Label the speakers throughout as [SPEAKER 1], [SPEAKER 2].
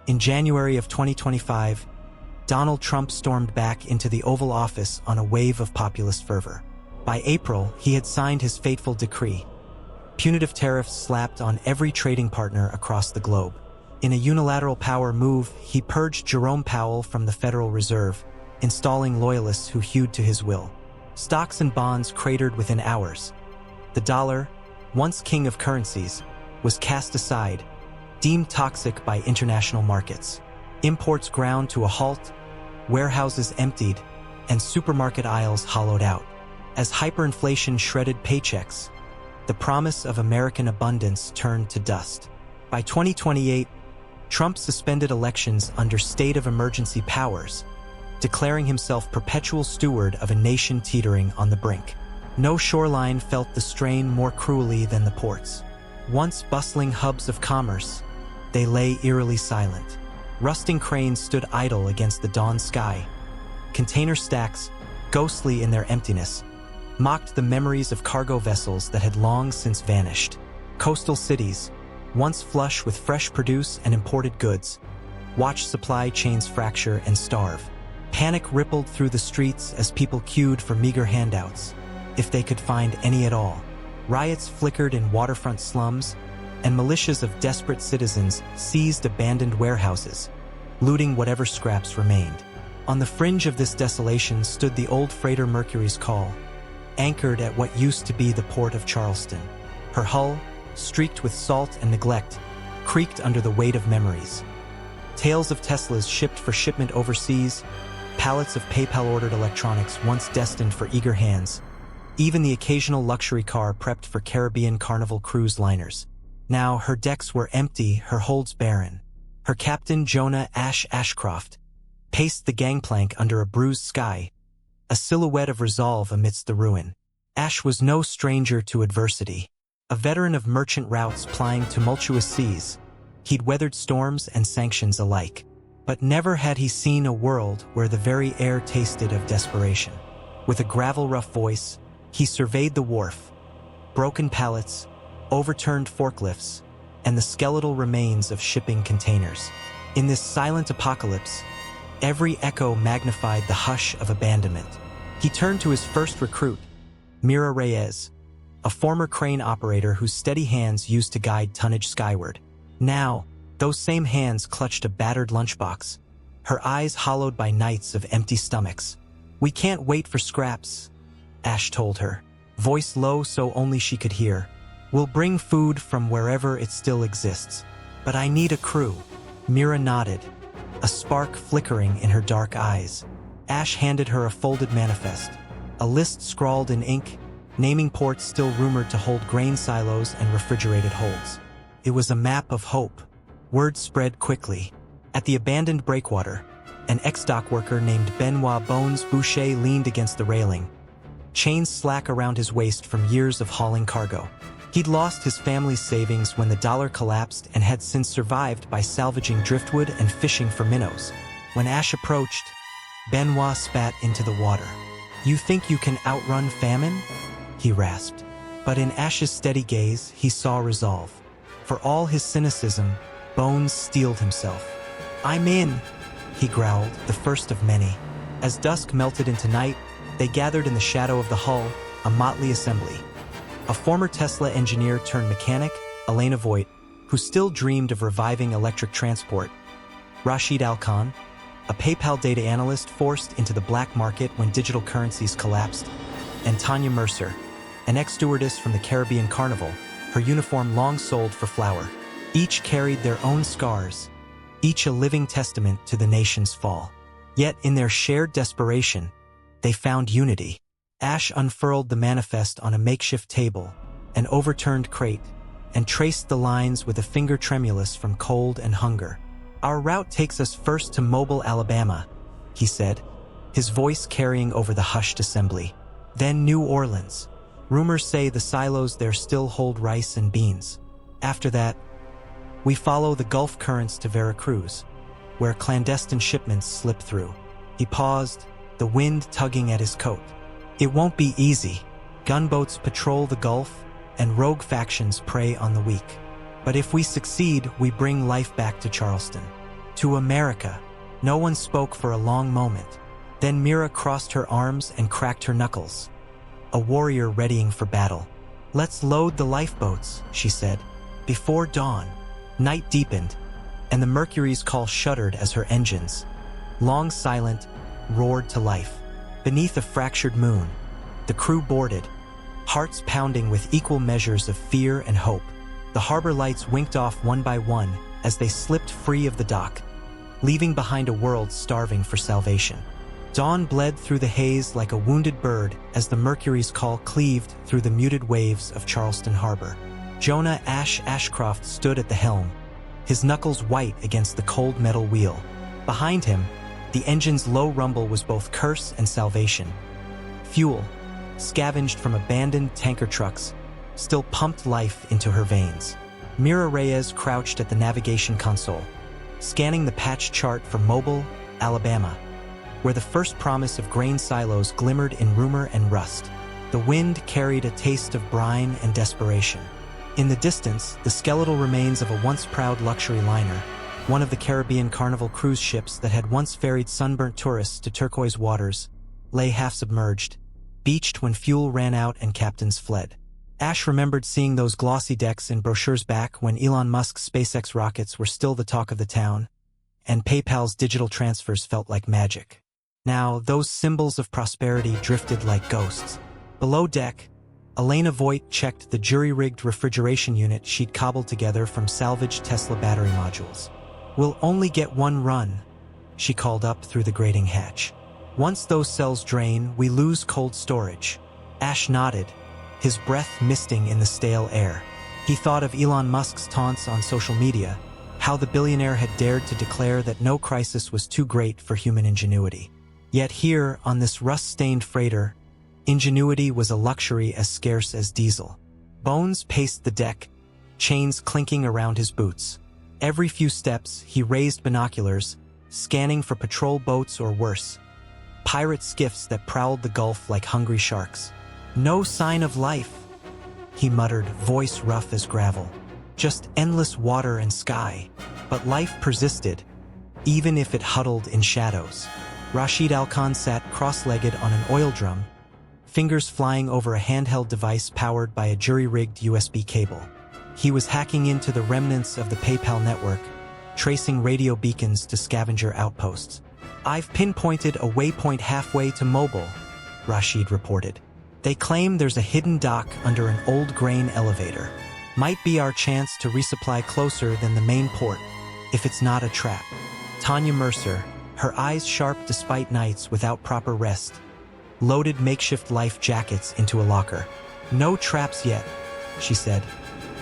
[SPEAKER 1] In January of 2025, Donald Trump stormed back into the Oval Office on a wave of populist fervor. By April, he had signed his fateful decree. Punitive tariffs slapped on every trading partner across the globe. In a unilateral power move, he purged Jerome Powell from the Federal Reserve, installing loyalists who hewed to his will. Stocks and bonds cratered within hours. The dollar, once king of currencies, was cast aside, deemed toxic by international markets. Imports ground to a halt, warehouses emptied, and supermarket aisles hollowed out. As hyperinflation shredded paychecks, the promise of American abundance turned to dust. By 2028, Trump suspended elections under state of emergency powers, declaring himself perpetual steward of a nation teetering on the brink. No shoreline felt the strain more cruelly than the ports. Once bustling hubs of commerce, they lay eerily silent. Rusting cranes stood idle against the dawn sky. Container stacks, ghostly in their emptiness, mocked the memories of cargo vessels that had long since vanished. Coastal cities, once flush with fresh produce and imported goods, watched supply chains fracture and starve. Panic rippled through the streets as people queued for meager handouts, if they could find any at all. Riots flickered in waterfront slums, and militias of desperate citizens seized abandoned warehouses, looting whatever scraps remained. On the fringe of this desolation stood the old freighter Mercury's Call, anchored at what used to be the port of Charleston. Her hull, streaked with salt and neglect, creaked under the weight of memories. Tales of Teslas shipped for shipment overseas, pallets of PayPal-ordered electronics once destined for eager hands, even the occasional luxury car prepped for Caribbean Carnival cruise liners. Now her decks were empty, her holds barren. Her captain, Jonah Ashcroft, paced the gangplank under a bruised sky, a silhouette of resolve amidst the ruin. Ash was no stranger to adversity. A veteran of merchant routes plying tumultuous seas, he'd weathered storms and sanctions alike. But never had he seen a world where the very air tasted of desperation. With a gravel-rough voice, he surveyed the wharf, broken pallets, overturned forklifts, and the skeletal remains of shipping containers. In this silent apocalypse, every echo magnified the hush of abandonment. He turned to his first recruit, Mira Reyes, a former crane operator whose steady hands used to guide tonnage skyward. Now, those same hands clutched a battered lunchbox, her eyes hollowed by nights of empty stomachs. "We can't wait for scraps," Ash told her, voice low so only she could hear. "We'll bring food from wherever it still exists. But I need a crew." Mira nodded, a spark flickering in her dark eyes. Ash handed her a folded manifest, a list scrawled in ink, naming ports still rumored to hold grain silos and refrigerated holds. It was a map of hope. Word spread quickly. At the abandoned breakwater, an ex-dock worker named Benoit Bones Boucher leaned against the railing, chains slack around his waist from years of hauling cargo. He'd lost his family's savings when the dollar collapsed and had since survived by salvaging driftwood and fishing for minnows. When Ash approached, Benoit spat into the water. "You think you can outrun famine?" he rasped. But in Ash's steady gaze, he saw resolve. For all his cynicism, Bones steeled himself. "I'm in," he growled, the first of many. As dusk melted into night, they gathered in the shadow of the hull, a motley assembly. A former Tesla engineer turned mechanic, Elena Voigt, who still dreamed of reviving electric transport. Rashid Al-Khan, a PayPal data analyst forced into the black market when digital currencies collapsed. And Tanya Mercer, an ex-stewardess from the Caribbean Carnival, her uniform long sold for flour. Each carried their own scars, each a living testament to the nation's fall. Yet in their shared desperation, they found unity. Ash unfurled the manifest on a makeshift table, an overturned crate, and traced the lines with a finger tremulous from cold and hunger. "Our route takes us first to Mobile, Alabama," he said, his voice carrying over the hushed assembly. "Then New Orleans. Rumors say the silos there still hold rice and beans. After that, we follow the Gulf currents to Veracruz, where clandestine shipments slip through." He paused, the wind tugging at his coat. "It won't be easy. Gunboats patrol the Gulf, and rogue factions prey on the weak. But if we succeed, we bring life back to Charleston. To America. No one spoke for a long moment. Then Mira crossed her arms and cracked her knuckles. A warrior readying for battle. "Let's load the lifeboats," she said. Before dawn, night deepened, and the Mercury's call shuddered as her engines, long silent, roared to life. Beneath a fractured moon, the crew boarded, hearts pounding with equal measures of fear and hope. The harbor lights winked off one by one as they slipped free of the dock, leaving behind a world starving for salvation. Dawn bled through the haze like a wounded bird as the Mercury's call cleaved through the muted waves of Charleston Harbor. Jonah Ashcroft stood at the helm, his knuckles white against the cold metal wheel. Behind him, the engine's low rumble was both curse and salvation. Fuel, scavenged from abandoned tanker trucks, still pumped life into her veins. Mira Reyes crouched at the navigation console, scanning the patch chart for Mobile, Alabama, where the first promise of grain silos glimmered in rumor and rust. The wind carried a taste of brine and desperation. In the distance, the skeletal remains of a once proud luxury liner, one of the Caribbean Carnival cruise ships that had once ferried sunburnt tourists to turquoise waters, lay half-submerged, beached when fuel ran out and captains fled. Ash remembered seeing those glossy decks in brochures back when Elon Musk's SpaceX rockets were still the talk of the town, and PayPal's digital transfers felt like magic. Now, those symbols of prosperity drifted like ghosts. Below deck, Elena Voigt checked the jury-rigged refrigeration unit she'd cobbled together from salvaged Tesla battery modules. "We'll only get one run," she called up through the grating hatch. "Once those cells drain, we lose cold storage." Ash nodded, his breath misting in the stale air. He thought of Elon Musk's taunts on social media, how the billionaire had dared to declare that no crisis was too great for human ingenuity. Yet here, on this rust-stained freighter, ingenuity was a luxury as scarce as diesel. Bones paced the deck, chains clinking around his boots. Every few steps, he raised binoculars, scanning for patrol boats or worse, pirate skiffs that prowled the Gulf like hungry sharks. "No sign of life," he muttered, voice rough as gravel. "Just endless water and sky." But life persisted, even if it huddled in shadows. Rashid Al-Khan sat cross-legged on an oil drum, fingers flying over a handheld device powered by a jury-rigged USB cable. He was hacking into the remnants of the PayPal network, tracing radio beacons to scavenger outposts. "I've pinpointed a waypoint halfway to Mobile," Rashid reported. "They claim there's a hidden dock under an old grain elevator. Might be our chance to resupply closer than the main port, if it's not a trap." Tanya Mercer, her eyes sharp despite nights without proper rest, loaded makeshift life jackets into a locker. "No traps yet," she said,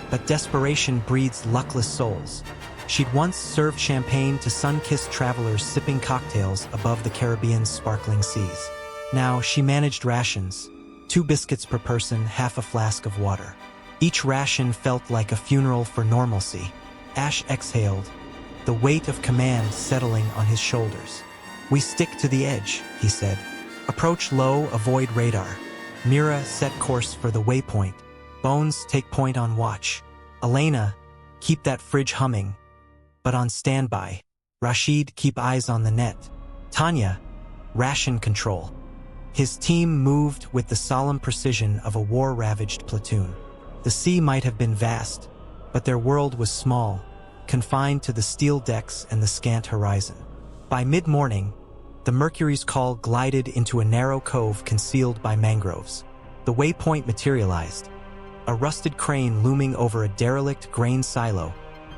[SPEAKER 1] "but desperation breeds luckless souls." She'd once served champagne to sun-kissed travelers sipping cocktails above the Caribbean's sparkling seas. Now she managed rations, 2 biscuits per person, half a flask of water. Each ration felt like a funeral for normalcy. Ash exhaled, the weight of command settling on his shoulders. "We stick to the edge," he said. "Approach low, avoid radar." Mira set course for the waypoint. Bones, take point on watch. Elena, keep that fridge humming, but on standby. Rashid, keep eyes on the net. Tanya, ration control. His team moved with the solemn precision of a war-ravaged platoon. The sea might have been vast, but their world was small, confined to the steel decks and the scant horizon. By mid-morning, the Mercury's call glided into a narrow cove concealed by mangroves. The waypoint materialized, a rusted crane looming over a derelict grain silo,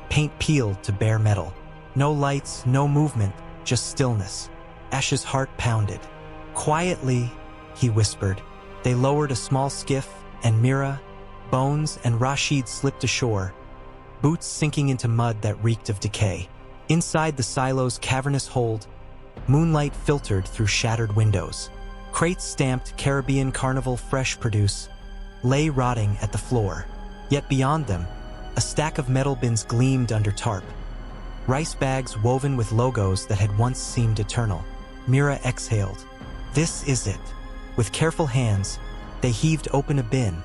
[SPEAKER 1] paint peeled to bare metal. No lights, no movement, just stillness. Ash's heart pounded. "Quietly," he whispered. They lowered a small skiff, and Mira, Bones, and Rashid slipped ashore, boots sinking into mud that reeked of decay. Inside the silo's cavernous hold, moonlight filtered through shattered windows. Crates stamped Caribbean Carnival Fresh Produce lay rotting at the floor. Yet beyond them, a stack of metal bins gleamed under tarp. Rice bags woven with logos that had once seemed eternal. Mira exhaled. This is it. With careful hands, they heaved open a bin,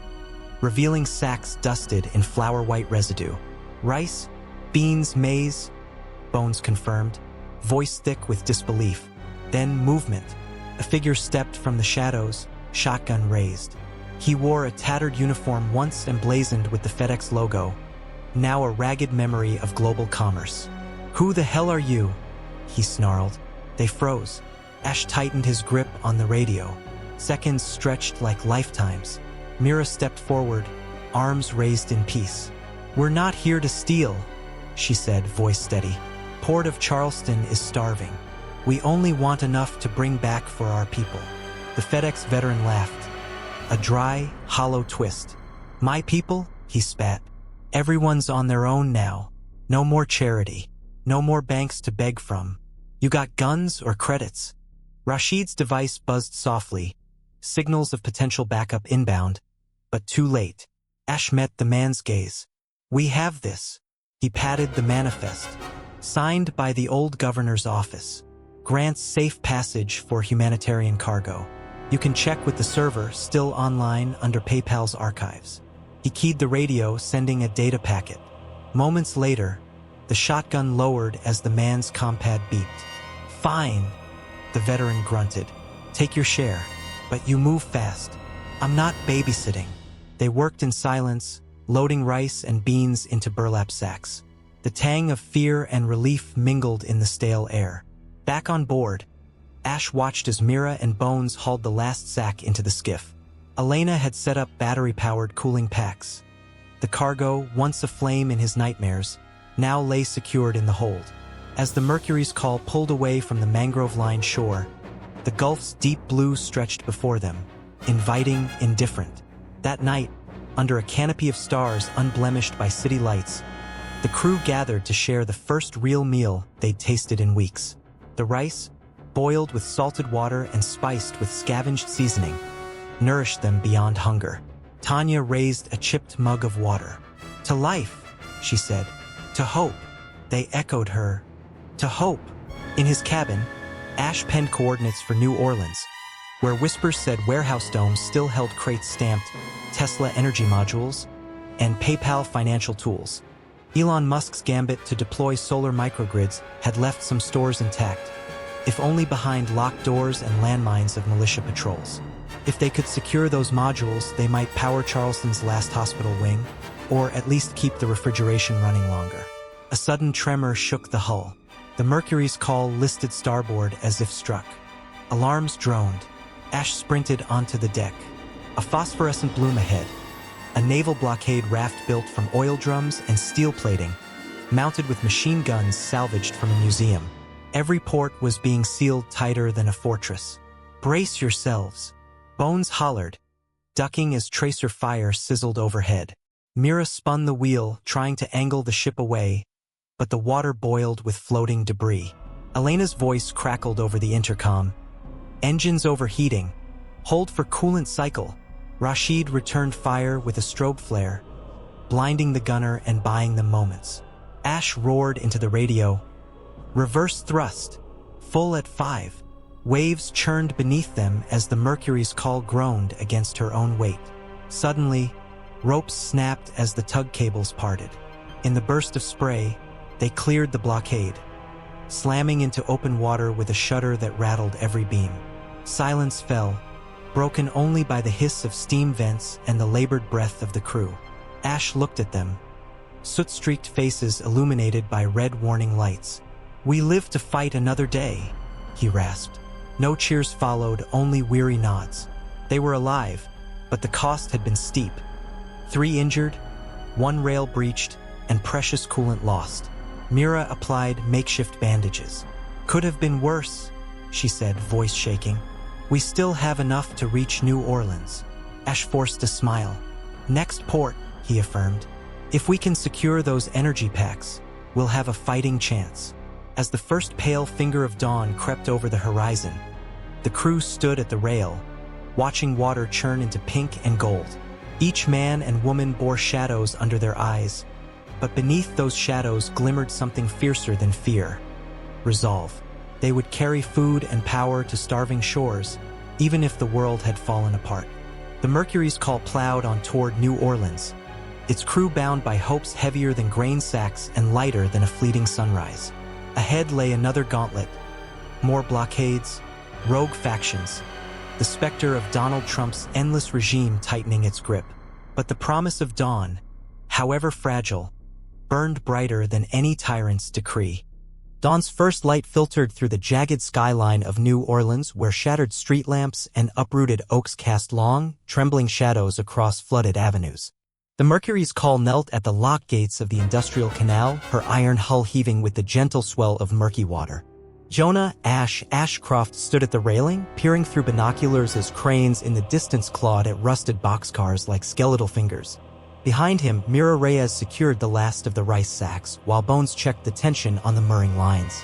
[SPEAKER 1] revealing sacks dusted in flour-white residue. "Rice, beans, maize," Bones confirmed. voice thick with disbelief. Then movement. A figure stepped from the shadows, shotgun raised. He wore a tattered uniform once emblazoned with the FedEx logo, now a ragged memory of global commerce. "Who the hell are you?" he snarled. They froze. Ash tightened his grip on the radio. Seconds stretched like lifetimes. Mira stepped forward, arms raised in peace. "We're not here to steal," she said, voice steady. "Port of Charleston is starving. We only want enough to bring back for our people." The FedEx veteran laughed. A dry, hollow twist. "My people?" he spat. "Everyone's on their own now. No more charity. No more banks to beg from. You got guns or credits?" Rashid's device buzzed softly, signals of potential backup inbound, but too late. Ash met the man's gaze. "We have this." He patted the manifest. "Signed by the old governor's office. Grants safe passage for humanitarian cargo. You can check with the server, still online under PayPal's archives." He keyed the radio, sending a data packet. Moments later, the shotgun lowered as the man's compad beeped. "Fine," the veteran grunted. "Take your share, but you move fast. I'm not babysitting." They worked in silence, loading rice and beans into burlap sacks. The tang of fear and relief mingled in the stale air. Back on board, Ash watched as Mira and Bones hauled the last sack into the skiff. Elena had set up battery-powered cooling packs. The cargo, once aflame in his nightmares, now lay secured in the hold. As the Mercury's call pulled away from the mangrove-lined shore, the Gulf's deep blue stretched before them, inviting, indifferent. That night, under a canopy of stars unblemished by city lights, the crew gathered to share the first real meal they'd tasted in weeks. The rice, boiled with salted water and spiced with scavenged seasoning, nourished them beyond hunger. Tanya raised a chipped mug of water. "To life," she said. "To hope." They echoed her. "To hope." In his cabin, Ash penned coordinates for New Orleans, where whispers said warehouse domes still held crates stamped Tesla energy modules and PayPal financial tools. Elon Musk's gambit to deploy solar microgrids had left some stores intact, if only behind locked doors and landmines of militia patrols. If they could secure those modules, they might power Charleston's last hospital wing, or at least keep the refrigeration running longer. A sudden tremor shook the hull. The Mercury's call listed starboard as if struck. Alarms droned. Ash sprinted onto the deck. A phosphorescent bloom ahead. A naval blockade raft built from oil drums and steel plating, mounted with machine guns salvaged from a museum. Every port was being sealed tighter than a fortress. "Brace yourselves," Bones hollered, ducking as tracer fire sizzled overhead. Mira spun the wheel, trying to angle the ship away, but the water boiled with floating debris. Elena's voice crackled over the intercom. "Engines overheating. Hold for coolant cycle." Rashid returned fire with a strobe flare, blinding the gunner and buying them moments. Ash roared into the radio. "Reverse thrust. Full at 5. Waves churned beneath them as the Mercury's call groaned against her own weight. Suddenly, ropes snapped as the tug cables parted. In the burst of spray, they cleared the blockade, slamming into open water with a shudder that rattled every beam. Silence fell, broken only by the hiss of steam vents and the labored breath of the crew. Ash looked at them, soot-streaked faces illuminated by red warning lights. "We live to fight another day," he rasped. No cheers followed, only weary nods. They were alive, but the cost had been steep. 3 injured, 1 rail breached, and precious coolant lost. Mira applied makeshift bandages. "Could have been worse," she said, voice shaking. "We still have enough to reach New Orleans." Ash forced a smile. "Next port," he affirmed. "If we can secure those energy packs, we'll have a fighting chance." As the first pale finger of dawn crept over the horizon, the crew stood at the rail, watching water churn into pink and gold. Each man and woman bore shadows under their eyes, but beneath those shadows glimmered something fiercer than fear: resolve. They would carry food and power to starving shores, even if the world had fallen apart. The Mercury's call plowed on toward New Orleans, its crew bound by hopes heavier than grain sacks and lighter than a fleeting sunrise. Ahead lay another gauntlet. More blockades, rogue factions, the specter of Donald Trump's endless regime tightening its grip. But the promise of dawn, however fragile, burned brighter than any tyrant's decree. Dawn's first light filtered through the jagged skyline of New Orleans, where shattered street lamps and uprooted oaks cast long, trembling shadows across flooded avenues. The Mercury's call knelt at the locked gates of the industrial canal, her iron hull heaving with the gentle swell of murky water. Jonah Ashcroft stood at the railing, peering through binoculars as cranes in the distance clawed at rusted boxcars like skeletal fingers. Behind him, Mira Reyes secured the last of the rice sacks, while Bones checked the tension on the mooring lines.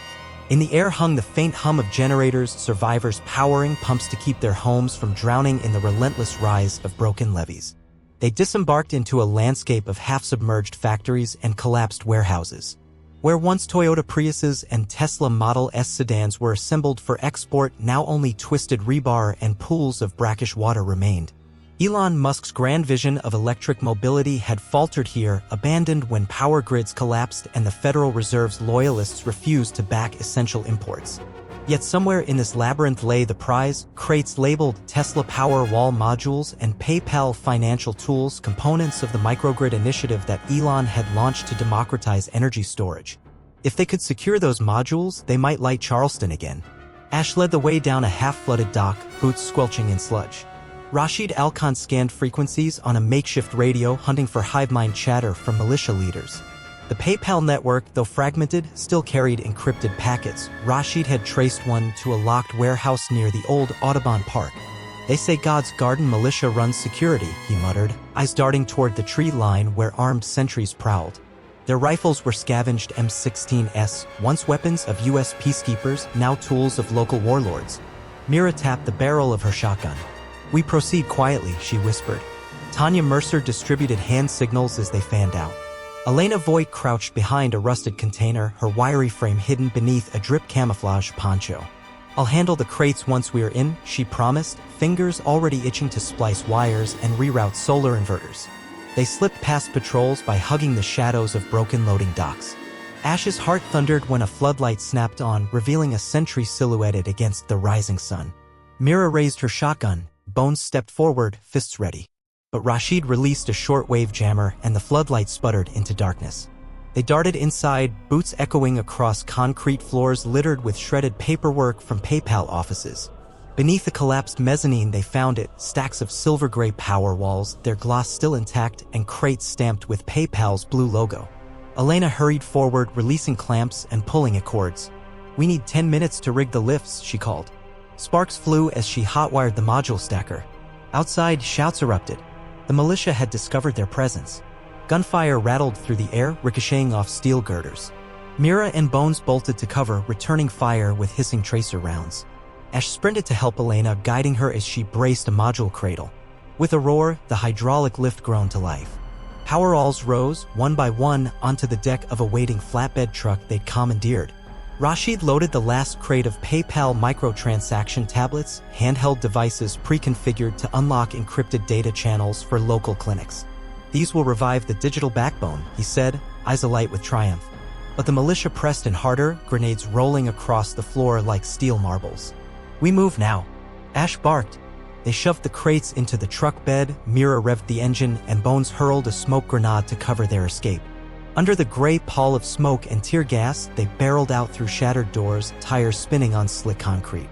[SPEAKER 1] In the air hung the faint hum of generators, survivors powering pumps to keep their homes from drowning in the relentless rise of broken levees. They disembarked into a landscape of half-submerged factories and collapsed warehouses. Where once Toyota Priuses and Tesla Model S sedans were assembled for export, now only twisted rebar and pools of brackish water remained. Elon Musk's grand vision of electric mobility had faltered here, abandoned when power grids collapsed and the Federal Reserve's loyalists refused to back essential imports. Yet somewhere in this labyrinth lay the prize, crates labeled Tesla Powerwall modules and PayPal financial tools, components of the microgrid initiative that Elon had launched to democratize energy storage. If they could secure those modules, they might light Charleston again. Ash led the way down a half-flooded dock, boots squelching in sludge. Rashid Alkhan scanned frequencies on a makeshift radio, hunting for hive mind chatter from militia leaders. The PayPal network, though fragmented, still carried encrypted packets. Rashid had traced one to a locked warehouse near the old Audubon Park. "They say God's garden militia runs security," he muttered, eyes darting toward the tree line where armed sentries prowled. Their rifles were scavenged M16s, once weapons of U.S. peacekeepers, now tools of local warlords. Mira tapped the barrel of her shotgun. "We proceed quietly," she whispered. Tanya Mercer distributed hand signals as they fanned out. Elena Voigt crouched behind a rusted container, her wiry frame hidden beneath a drip camouflage poncho. "I'll handle the crates once we're in," she promised, fingers already itching to splice wires and reroute solar inverters. They slipped past patrols by hugging the shadows of broken loading docks. Ash's heart thundered when a floodlight snapped on, revealing a sentry silhouetted against the rising sun. Mira raised her shotgun. Bones stepped forward, fists ready. But Rashid released a shortwave jammer and the floodlight sputtered into darkness. They darted inside, boots echoing across concrete floors littered with shredded paperwork from PayPal offices. Beneath the collapsed mezzanine they found it, stacks of silver-gray power walls, their gloss still intact, and crates stamped with PayPal's blue logo. Elena hurried forward, releasing clamps and pulling at cords. "We need 10 minutes to rig the lifts," she called. Sparks flew as she hotwired the module stacker. Outside, shouts erupted. The militia had discovered their presence. Gunfire rattled through the air, ricocheting off steel girders. Mira and Bones bolted to cover, returning fire with hissing tracer rounds. Ash sprinted to help Elena, guiding her as she braced a module cradle. With a roar, the hydraulic lift groaned to life. Poweralls rose, one by one, onto the deck of a waiting flatbed truck they'd commandeered. Rashid loaded the last crate of PayPal microtransaction tablets, handheld devices pre-configured to unlock encrypted data channels for local clinics. "These will revive the digital backbone," he said, eyes alight with triumph. But the militia pressed in harder, grenades rolling across the floor like steel marbles. "We move now," Ash barked. They shoved the crates into the truck bed, Mira revved the engine, and Bones hurled a smoke grenade to cover their escape. Under the gray pall of smoke and tear gas, they barreled out through shattered doors, tires spinning on slick concrete.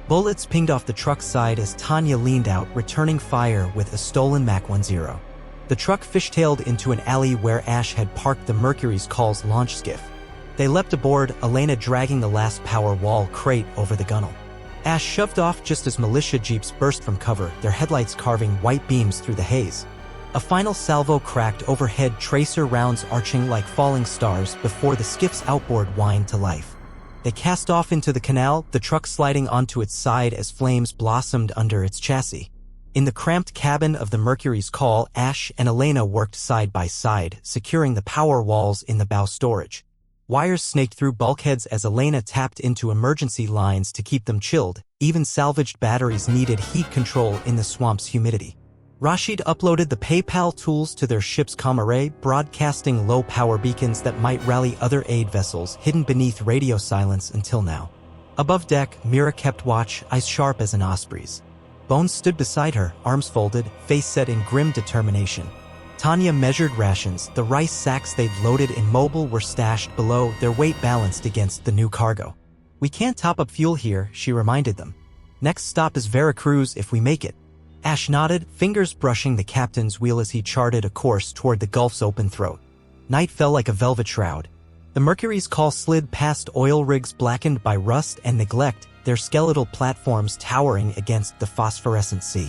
[SPEAKER 1] Bullets pinged off the truck's side as Tanya leaned out, returning fire with a stolen Mach 10. The truck fishtailed into an alley where Ash had parked the Mercury's Call's launch skiff. They leapt aboard, Elena dragging the last power wall crate over the gunnel. Ash shoved off just as militia jeeps burst from cover, their headlights carving white beams through the haze. A final salvo cracked overhead, tracer rounds arching like falling stars before the skiff's outboard whined to life. They cast off into the canal, the truck sliding onto its side as flames blossomed under its chassis. In the cramped cabin of the Mercury's Call, Ash and Elena worked side by side, securing the power walls in the bow storage. Wires snaked through bulkheads as Elena tapped into emergency lines to keep them chilled. Even salvaged batteries needed heat control in the swamp's humidity. Rashid uploaded the PayPal tools to their ship's comm array, broadcasting low-power beacons that might rally other aid vessels hidden beneath radio silence until now. Above deck, Mira kept watch, eyes sharp as an osprey's. Bones stood beside her, arms folded, face set in grim determination. Tanya measured rations. The rice sacks they'd loaded in mobile were stashed below, their weight balanced against the new cargo. "We can't top up fuel here," she reminded them. "Next stop is Veracruz if we make it." Ash nodded, fingers brushing the captain's wheel as he charted a course toward the Gulf's open throat. Night fell like a velvet shroud. The Mercury's call slid past oil rigs blackened by rust and neglect, their skeletal platforms towering against the phosphorescent sea.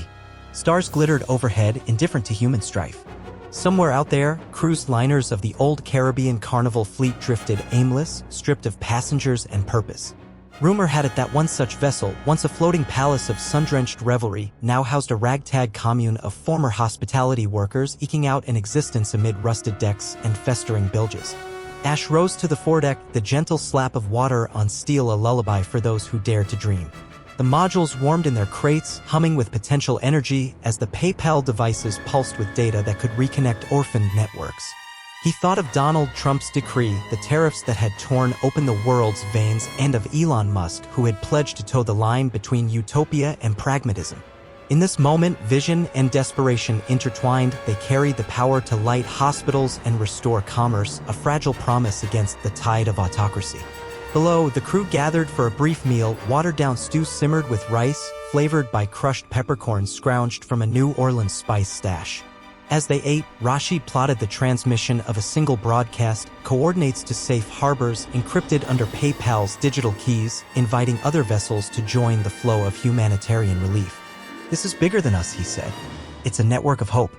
[SPEAKER 1] Stars glittered overhead, indifferent to human strife. Somewhere out there, cruise liners of the old Caribbean Carnival fleet drifted aimless, stripped of passengers and purpose. Rumor had it that one such vessel, once a floating palace of sun-drenched revelry, now housed a ragtag commune of former hospitality workers eking out an existence amid rusted decks and festering bilges. Ash rose to the foredeck, the gentle slap of water on steel a lullaby for those who dared to dream. The modules warmed in their crates, humming with potential energy as the PayPal devices pulsed with data that could reconnect orphaned networks. He thought of Donald Trump's decree, the tariffs that had torn open the world's veins, and of Elon Musk, who had pledged to toe the line between utopia and pragmatism. In this moment, vision and desperation intertwined. They carried the power to light hospitals and restore commerce, a fragile promise against the tide of autocracy. Below, the crew gathered for a brief meal. Watered-down stew simmered with rice, flavored by crushed peppercorns scrounged from a New Orleans spice stash. As they ate, Rashid plotted the transmission of a single broadcast, coordinates to safe harbors encrypted under PayPal's digital keys, inviting other vessels to join the flow of humanitarian relief. "This is bigger than us," he said. "It's a network of hope."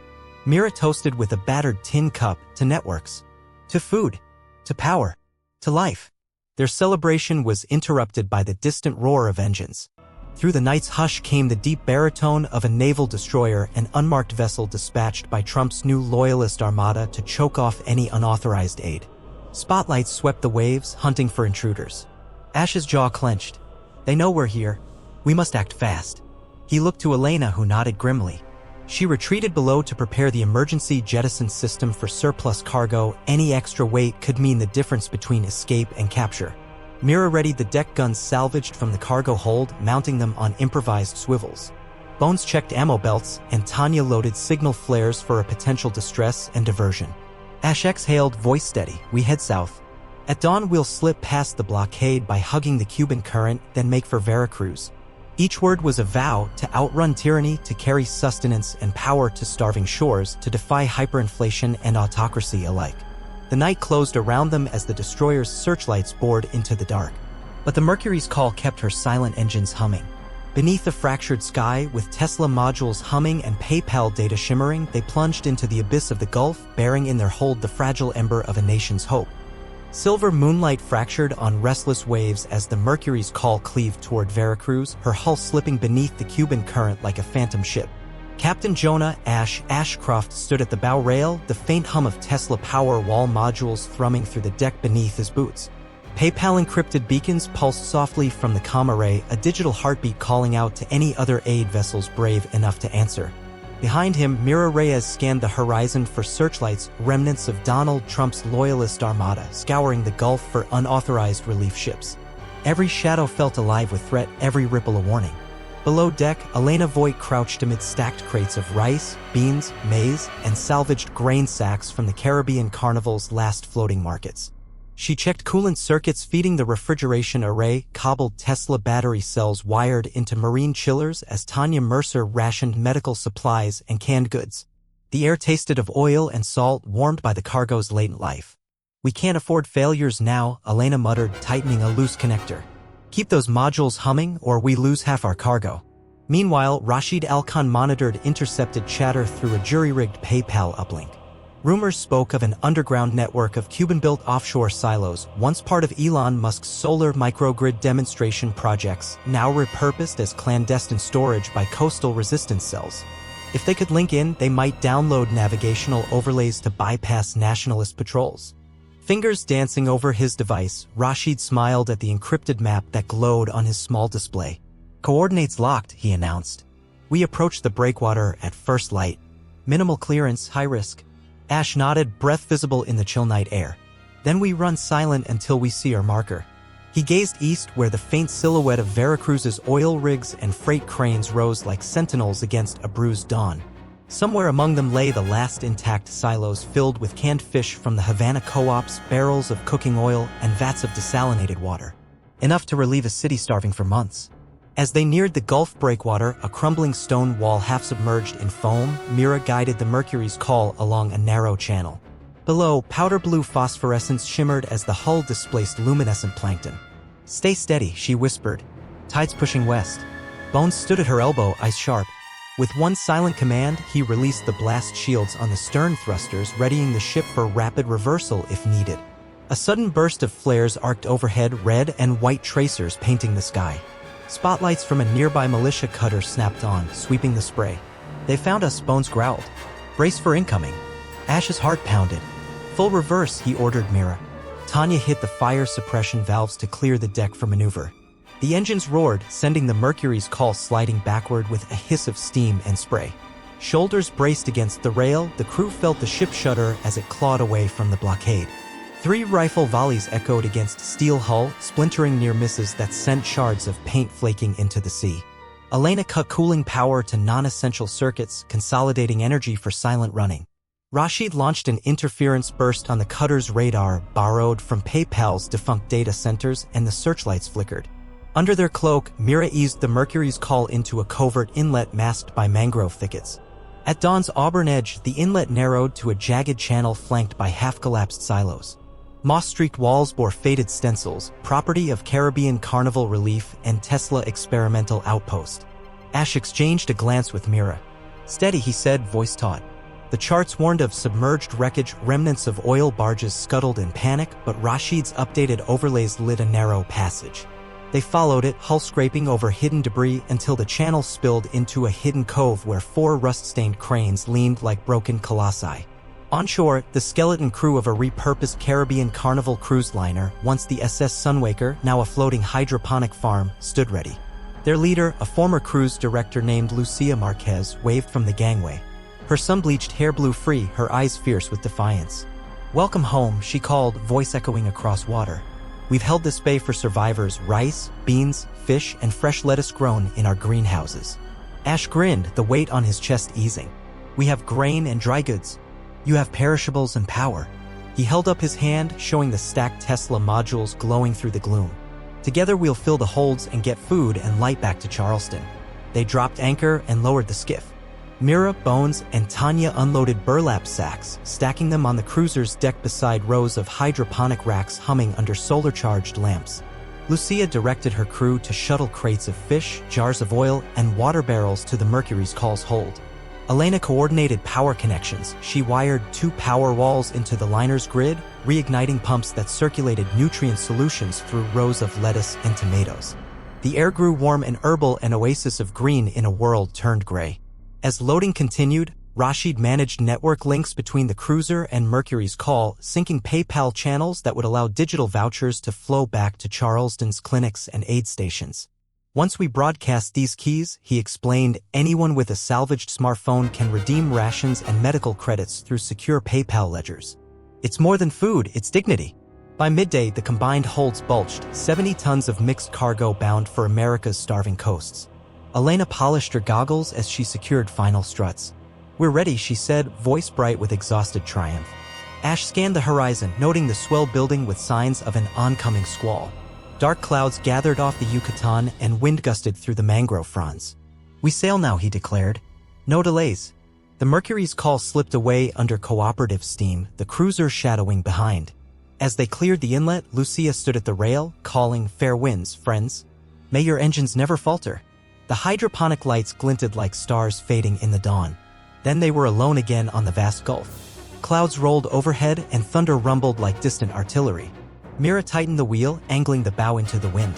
[SPEAKER 1] Mira toasted with a battered tin cup to networks, to food, to power, to life. Their celebration was interrupted by the distant roar of engines. Through the night's hush came the deep baritone of a naval destroyer, an unmarked vessel dispatched by Trump's new loyalist armada to choke off any unauthorized aid. Spotlights swept the waves, hunting for intruders. Ash's jaw clenched. "They know we're here. We must act fast." He looked to Elena, who nodded grimly. She retreated below to prepare the emergency jettison system for surplus cargo. Any extra weight could mean the difference between escape and capture. Mira readied the deck guns salvaged from the cargo hold, mounting them on improvised swivels. Bones checked ammo belts, and Tanya loaded signal flares for a potential distress and diversion. Ash exhaled, voice steady. "We head south. At dawn we'll slip past the blockade by hugging the Cuban current, then make for Veracruz." Each word was a vow to outrun tyranny, to carry sustenance and power to starving shores, to defy hyperinflation and autocracy alike. The night closed around them as the destroyer's searchlights bored into the dark. But the Mercury's call kept her silent engines humming. Beneath the fractured sky, with Tesla modules humming and PayPal data shimmering, they plunged into the abyss of the Gulf, bearing in their hold the fragile ember of a nation's hope. Silver moonlight fractured on restless waves as the Mercury's call cleaved toward Veracruz, her hull slipping beneath the Cuban current like a phantom ship. Captain Jonah Ashcroft stood at the bow rail, the faint hum of Tesla power wall modules thrumming through the deck beneath his boots. PayPal encrypted beacons pulsed softly from the comm array, a digital heartbeat calling out to any other aid vessels brave enough to answer. Behind him, Mira Reyes scanned the horizon for searchlights, remnants of Donald Trump's loyalist armada, scouring the Gulf for unauthorized relief ships. Every shadow felt alive with threat, every ripple a warning. Below deck, Elena Voigt crouched amid stacked crates of rice, beans, maize, and salvaged grain sacks from the Caribbean Carnival's last floating markets. She checked coolant circuits feeding the refrigeration array, cobbled Tesla battery cells wired into marine chillers as Tanya Mercer rationed medical supplies and canned goods. The air tasted of oil and salt, warmed by the cargo's latent life. "We can't afford failures now," Elena muttered, tightening a loose connector. "Keep those modules humming, or we lose half our cargo." Meanwhile, Rashid Al-Khan monitored intercepted chatter through a jury-rigged PayPal uplink. Rumors spoke of an underground network of Cuban-built offshore silos, once part of Elon Musk's solar microgrid demonstration projects, now repurposed as clandestine storage by coastal resistance cells. If they could link in, they might download navigational overlays to bypass nationalist patrols. Fingers dancing over his device, Rashid smiled at the encrypted map that glowed on his small display. "Coordinates locked," he announced. We approach the breakwater at first light. Minimal clearance, high risk. Ash nodded, breath visible in the chill night air. Then we run silent until we see our marker. He gazed east where the faint silhouette of Veracruz's oil rigs and freight cranes rose like sentinels against a bruised dawn. Somewhere among them lay the last intact silos filled with canned fish from the Havana co-ops, barrels of cooking oil, and vats of desalinated water. Enough to relieve a city starving for months. As they neared the Gulf breakwater, a crumbling stone wall half-submerged in foam, Mira guided the Mercury's call along a narrow channel. Below, powder blue phosphorescence shimmered as the hull displaced luminescent plankton. "Stay steady," she whispered. "Tide's pushing west." Bones stood at her elbow, eyes sharp. With one silent command, he released the blast shields on the stern thrusters, readying the ship for rapid reversal if needed. A sudden burst of flares arced overhead, red and white tracers painting the sky. Spotlights from a nearby militia cutter snapped on, sweeping the spray. "They found us," Bones growled. "Brace for incoming." Ash's heart pounded. "Full reverse," he ordered Mira. Tanya hit the fire suppression valves to clear the deck for maneuver. The engines roared, sending the Mercury's call sliding backward with a hiss of steam and spray. Shoulders braced against the rail, the crew felt the ship shudder as it clawed away from the blockade. 3 rifle volleys echoed against steel hull, splintering near misses that sent shards of paint flaking into the sea. Elena cut cooling power to non-essential circuits, consolidating energy for silent running. Rashid launched an interference burst on the cutter's radar, borrowed from PayPal's defunct data centers, and the searchlights flickered. Under their cloak, Mira eased the Mercury's call into a covert inlet masked by mangrove thickets. At dawn's auburn edge, the inlet narrowed to a jagged channel flanked by half-collapsed silos. Moss-streaked walls bore faded stencils, property of Caribbean Carnival Relief and Tesla Experimental Outpost. Ash exchanged a glance with Mira. "Steady," he said, voice taut. The charts warned of submerged wreckage, remnants of oil barges scuttled in panic, but Rashid's updated overlays lit a narrow passage. They followed it, hull scraping over hidden debris until the channel spilled into a hidden cove where 4 rust-stained cranes leaned like broken colossi. Onshore, the skeleton crew of a repurposed Caribbean Carnival cruise liner, once the SS Sunwaker, now a floating hydroponic farm, stood ready. Their leader, a former cruise director named Lucia Marquez, waved from the gangway. Her sun-bleached hair blew free, her eyes fierce with defiance. "Welcome home," she called, voice echoing across water. "We've held this bay for survivors, rice, beans, fish, and fresh lettuce grown in our greenhouses." Ash grinned, the weight on his chest easing. "We have grain and dry goods. You have perishables and power." He held up his hand, showing the stacked Tesla modules glowing through the gloom. "Together we'll fill the holds and get food and light back to Charleston." They dropped anchor and lowered the skiff. Mira, Bones, and Tanya unloaded burlap sacks, stacking them on the cruiser's deck beside rows of hydroponic racks humming under solar-charged lamps. Lucia directed her crew to shuttle crates of fish, jars of oil, and water barrels to the Mercury's call's hold. Elena coordinated power connections. She wired 2 power walls into the liner's grid, reigniting pumps that circulated nutrient solutions through rows of lettuce and tomatoes. The air grew warm and herbal, an oasis of green in a world turned gray. As loading continued, Rashid managed network links between the cruiser and Mercury's call, syncing PayPal channels that would allow digital vouchers to flow back to Charleston's clinics and aid stations. "Once we broadcast these keys," he explained, "anyone with a salvaged smartphone can redeem rations and medical credits through secure PayPal ledgers. It's more than food, it's dignity." By midday, the combined holds bulged, 70 tons of mixed cargo bound for America's starving coasts. Elena polished her goggles as she secured final struts. "We're ready," she said, voice bright with exhausted triumph. Ash scanned the horizon, noting the swell building with signs of an oncoming squall. Dark clouds gathered off the Yucatan and wind gusted through the mangrove fronds. "We sail now," he declared. "No delays." The Mercury's call slipped away under cooperative steam, the cruiser shadowing behind. As they cleared the inlet, Lucia stood at the rail, calling, "Fair winds, friends. May your engines never falter." The hydroponic lights glinted like stars fading in the dawn. Then they were alone again on the vast gulf. Clouds rolled overhead and thunder rumbled like distant artillery. Mira tightened the wheel, angling the bow into the wind.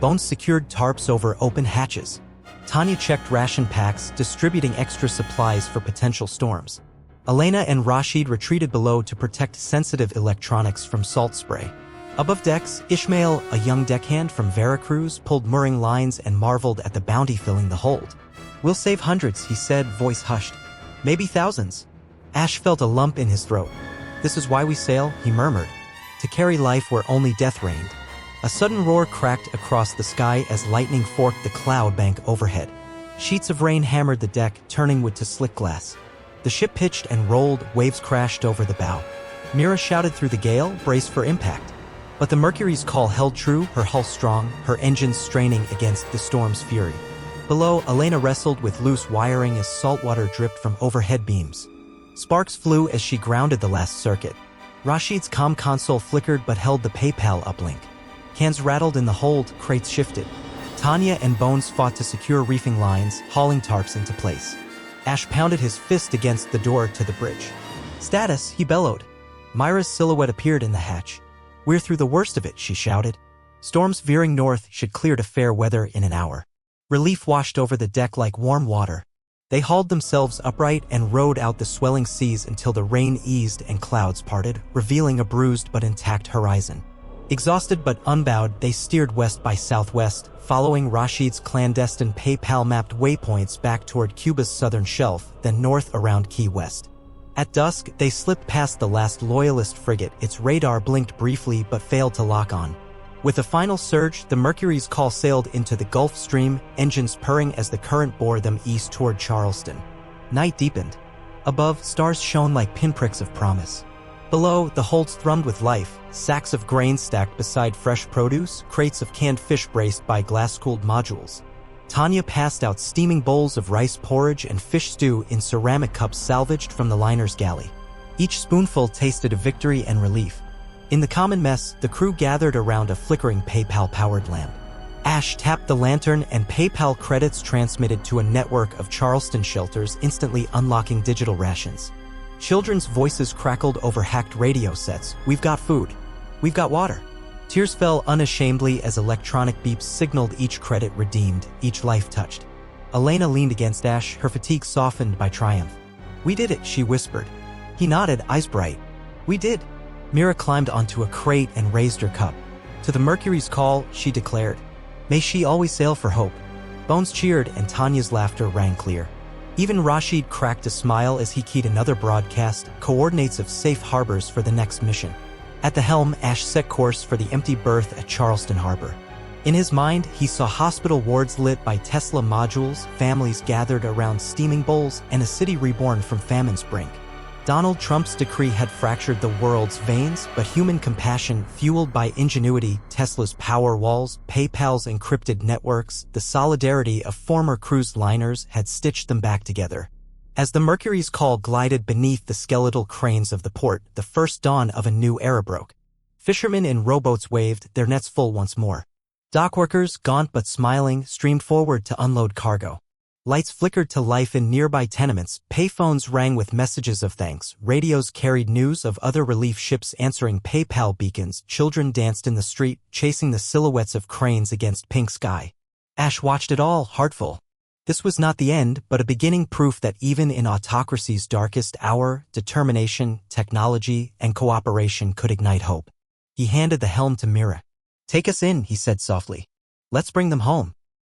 [SPEAKER 1] Bones secured tarps over open hatches. Tanya checked ration packs, distributing extra supplies for potential storms. Elena and Rashid retreated below to protect sensitive electronics from salt spray. Above decks, Ishmael, a young deckhand from Veracruz, pulled mooring lines and marveled at the bounty filling the hold. "We'll save hundreds," he said, voice hushed. "Maybe thousands." Ash felt a lump in his throat. "This is why we sail," he murmured. "To carry life where only death reigned." A sudden roar cracked across the sky as lightning forked the cloud bank overhead. Sheets of rain hammered the deck, turning wood to slick glass. The ship pitched and rolled, waves crashed over the bow. Mira shouted through the gale, braced for impact. But the Mercury's call held true, her hull strong, her engines straining against the storm's fury. Below, Elena wrestled with loose wiring as salt water dripped from overhead beams. Sparks flew as she grounded the last circuit. Rashid's comm console flickered but held the PayPal uplink. Cans rattled in the hold, crates shifted. Tanya and Bones fought to secure reefing lines, hauling tarps into place. Ash pounded his fist against the door to the bridge. "Status," he bellowed. Myra's silhouette appeared in the hatch. "We're through the worst of it," she shouted. Storms veering north should clear to fair weather in an hour. Relief washed over the deck like warm water. They hauled themselves upright and rode out the swelling seas until the rain eased and clouds parted, revealing a bruised but intact horizon. Exhausted but unbowed, they steered west by southwest, following Rashid's clandestine PayPal-mapped waypoints back toward Cuba's southern shelf, then north around Key West. At dusk, they slipped past the last Loyalist frigate. Its radar blinked briefly but failed to lock on. With a final surge, the Mercury's call sailed into the Gulf Stream, engines purring as the current bore them east toward Charleston. Night deepened. Above, stars shone like pinpricks of promise. Below, the holds thrummed with life, sacks of grain stacked beside fresh produce, crates of canned fish braced by glass-cooled modules. Tanya passed out steaming bowls of rice porridge and fish stew in ceramic cups salvaged from the liner's galley. Each spoonful tasted of victory and relief. In the common mess, the crew gathered around a flickering PayPal-powered lamp. Ash tapped the lantern and PayPal credits transmitted to a network of Charleston shelters, instantly unlocking digital rations. Children's voices crackled over hacked radio sets. "We've got food. We've got water." Tears fell unashamedly as electronic beeps signaled each credit redeemed, each life touched. Elena leaned against Ash, her fatigue softened by triumph. "We did it," she whispered. He nodded, eyes bright. "We did." Mira climbed onto a crate and raised her cup. "To the Mercury's call," she declared. "May she always sail for hope." Bones cheered and Tanya's laughter rang clear. Even Rashid cracked a smile as he keyed another broadcast, coordinates of safe harbors for the next mission. At the helm, Ash set course for the empty berth at Charleston Harbor. In his mind, he saw hospital wards lit by Tesla modules, families gathered around steaming bowls, and a city reborn from famine's brink. Donald Trump's decree had fractured the world's veins, but human compassion, fueled by ingenuity, Tesla's power walls, PayPal's encrypted networks, the solidarity of former cruise liners had stitched them back together. As the Mercury's call glided beneath the skeletal cranes of the port, the first dawn of a new era broke. Fishermen in rowboats waved, their nets full once more. Dockworkers, gaunt but smiling, streamed forward to unload cargo. Lights flickered to life in nearby tenements, payphones rang with messages of thanks, radios carried news of other relief ships answering PayPal beacons, children danced in the street, chasing the silhouettes of cranes against pink sky. Ash watched it all, heartful. This was not the end, but a beginning, proof that even in autocracy's darkest hour, determination, technology, and cooperation could ignite hope. He handed the helm to Mira. "Take us in," he said softly. "Let's bring them home."